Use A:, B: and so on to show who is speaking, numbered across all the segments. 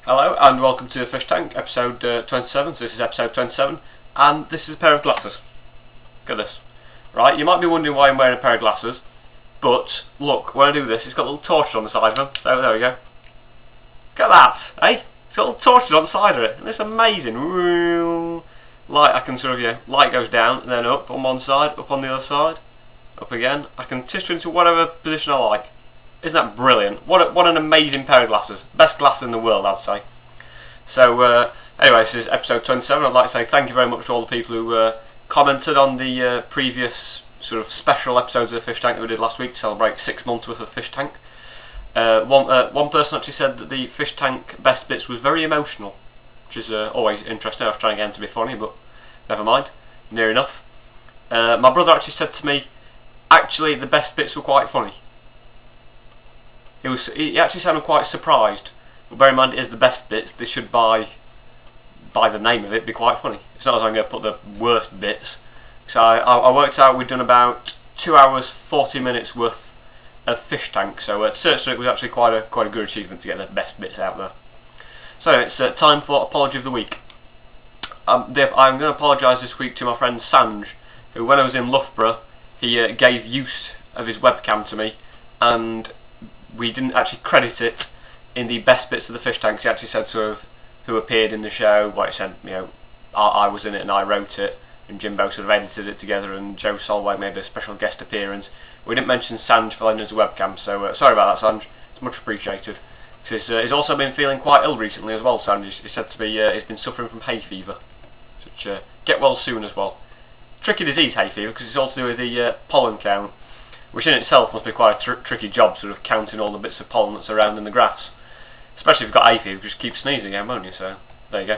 A: Hello and welcome to Fish Tank, episode 27. So this is episode 27, and this is a pair of glasses. Look at this. Right, you might be wondering why I'm wearing a pair of glasses, but look, when I do this, it's got little torches on the side of them, so there we go. Look at that, eh? It's got little torches on the side of it, and it's amazing. Light, I can sort of, light goes down, and then up on one side, up on the other side, up again. I can twist into whatever position I like. Isn't that brilliant? What an amazing pair of glasses. Best glasses in the world, I'd say. So, anyway, this is episode 27. I'd like to say thank you very much to all the people who commented on the previous sort of special episodes of the Fish Tank that we did last week to celebrate 6 months worth of Fish Tank. One person actually said that the Fish Tank best bits was very emotional, which is always interesting. I was trying to get him to be funny, but never mind. Near enough. My brother actually said to me, actually the best bits were quite funny. He actually sounded quite surprised. But bear in mind, it is the best bits. They should, by the name of it, be quite funny. It's not as I'm going to put the worst bits. So I worked out we'd done about 2 hours 40 minutes worth of Fish Tank. So certainly it was actually quite a good achievement to get the best bits out there. So anyway, it's time for Apology of the Week. I'm going to apologise this week to my friend Sanj, who when I was in Loughborough, he gave use of his webcam to me, and we didn't actually credit it in the best bits of the Fish Tanks. He actually said sort of who appeared in the show, what he said, I was in it and I wrote it, and Jimbo sort of edited it together, and Joe Solway made a special guest appearance. We didn't mention Sanj for lending us a webcam, so sorry about that, Sanj. It's much appreciated. He's also been feeling quite ill recently as well, Sanj. He said to me he's been suffering from hay fever, which get well soon as well. Tricky disease, hay fever, because it's all to do with the pollen count, which in itself must be quite a tricky job, sort of counting all the bits of pollen that's around in the grass. Especially if you've got hay fever, because you keep sneezing again, won't you? So, there you go.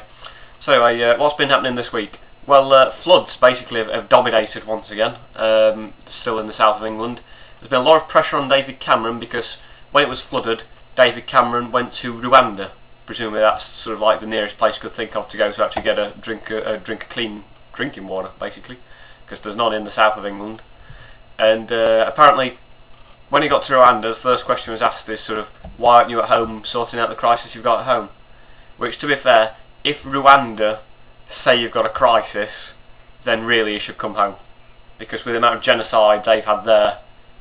A: So anyway, what's been happening this week? Well, floods basically have dominated once again, still in the south of England. There's been a lot of pressure on David Cameron, because when it was flooded, David Cameron went to Rwanda. Presumably that's sort of like the nearest place you could think of to go to actually get a drink of clean drinking water, basically, because there's none in the south of England. And apparently, when he got to Rwanda, the first question was asked is sort of, why aren't you at home sorting out the crisis you've got at home? Which, to be fair, if Rwanda say you've got a crisis, then really you should come home. Because with the amount of genocide they've had there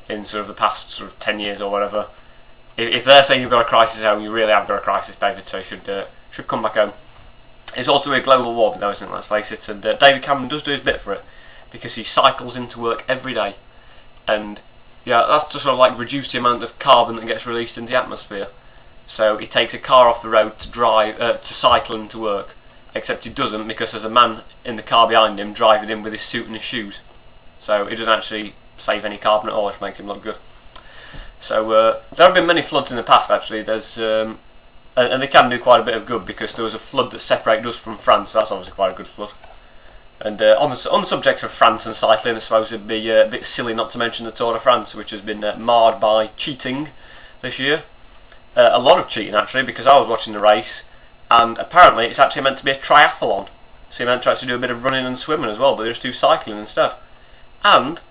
A: in sort of the past sort of 10 years or whatever, if they're saying you've got a crisis at home, you really have got a crisis, David, so you should come back home. It's also a global warming though, isn't it? Let's face it, and David Cameron does do his bit for it, because he cycles into work every day. And yeah, that's to sort of like reduce the amount of carbon that gets released into the atmosphere. So he takes a car off the road to cycle into work, except he doesn't, because there's a man in the car behind him driving in with his suit and his shoes. So he doesn't actually save any carbon at all, which makes him look good. So there have been many floods in the past actually. There's and they can do quite a bit of good, because there was a flood that separated us from France. So that's obviously quite a good flood. And on the subject of France and cycling, I suppose it'd be a bit silly not to mention the Tour de France, which has been marred by cheating this year. A lot of cheating actually, because I was watching the race, and apparently it's actually meant to be a triathlon. So you meant to actually do a bit of running and swimming as well, but they just do cycling instead. And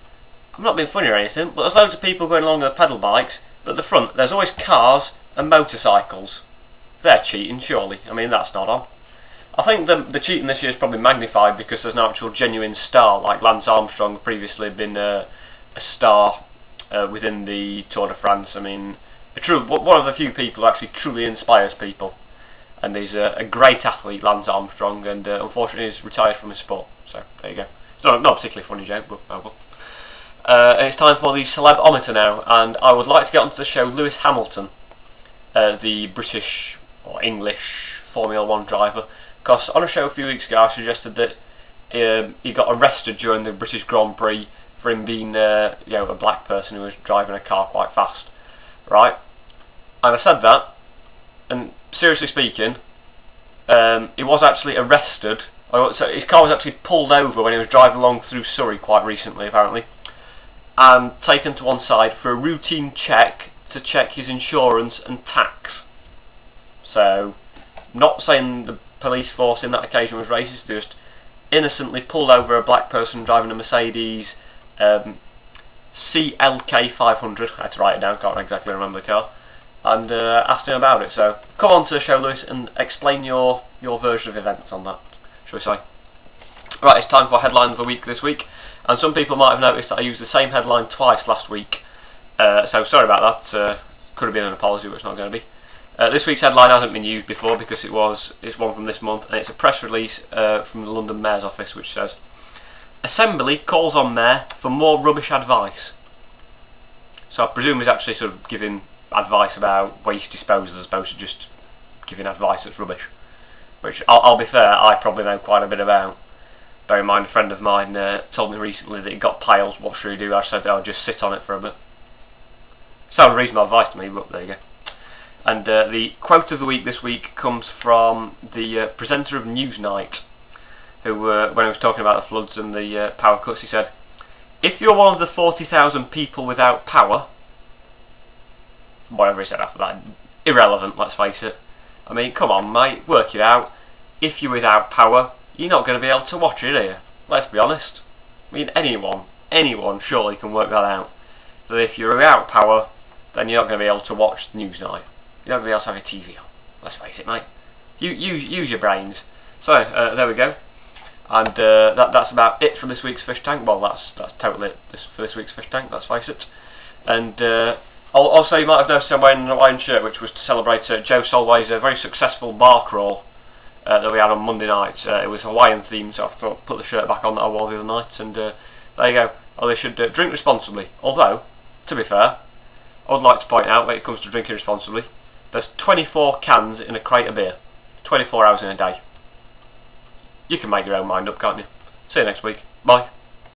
A: I'm not being funny or anything, but there's loads of people going along with pedal bikes, but at the front there's always cars and motorcycles. They're cheating, surely. I mean, that's not on. I think the cheating this year is probably magnified because there's an actual genuine star, like Lance Armstrong previously been a star within the Tour de France. I mean, one of the few people who actually truly inspires people. And he's a great athlete, Lance Armstrong, and unfortunately he's retired from his sport. So, there you go. It's not a particularly funny joke, but oh well. It's time for the Celebometer now, and I would like to get onto the show Lewis Hamilton, the British or English Formula 1 driver. Because on a show a few weeks ago I suggested that he got arrested during the British Grand Prix for him being a black person who was driving a car quite fast, right? And I said that, and seriously speaking, he was actually arrested. So his car was actually pulled over when he was driving along through Surrey quite recently, apparently, and taken to one side for a routine check to check his insurance and tax. So, not saying the police force in that occasion was racist, they just innocently pulled over a black person driving a Mercedes CLK 500, I had to write it down, can't exactly remember the car, and asked him about it. So come on to the show, Lewis, and explain your version of events on that, shall we say. Right, it's time for headline of the week this week, and some people might have noticed that I used the same headline twice last week, so sorry about that. Could have been an apology, but it's not going to be. This week's headline hasn't been used before because it's one from this month, and it's a press release from the London Mayor's office which says, Assembly calls on Mayor for more rubbish advice. So I presume he's actually sort of giving advice about waste disposal as opposed to just giving advice that's rubbish. Which, I'll be fair, I probably know quite a bit about. Bear in mind, a friend of mine told me recently that he got piles, what should he do? I said, oh, just sit on it for a bit. Sounded reasonable advice to me, but there you go. And the quote of the week this week comes from the presenter of Newsnight, who, when he was talking about the floods and the power cuts, he said, if you're one of the 40,000 people without power, whatever he said after that, irrelevant, let's face it. I mean, come on, mate, work it out. If you're without power, you're not going to be able to watch it, are you? Let's be honest. I mean, anyone surely can work that out. That if you're without power, then you're not going to be able to watch Newsnight. You're not going to be able to have your TV on. Let's face it, mate. Use your brains. So, there we go. And that's about it for this week's Fish Tank. Well, that's totally it for this week's Fish Tank, let's face it. And also, you might have noticed I'm wearing an Hawaiian shirt, which was to celebrate Joe Solway's very successful bar crawl that we had on Monday night. It was Hawaiian themed, so I thought I'd put the shirt back on that I wore the other night. And there you go. Oh, they should drink responsibly. Although, to be fair, I would like to point out when it comes to drinking responsibly, there's 24 cans in a crate of beer. 24 hours in a day. You can make your own mind up, can't you? See you next week. Bye.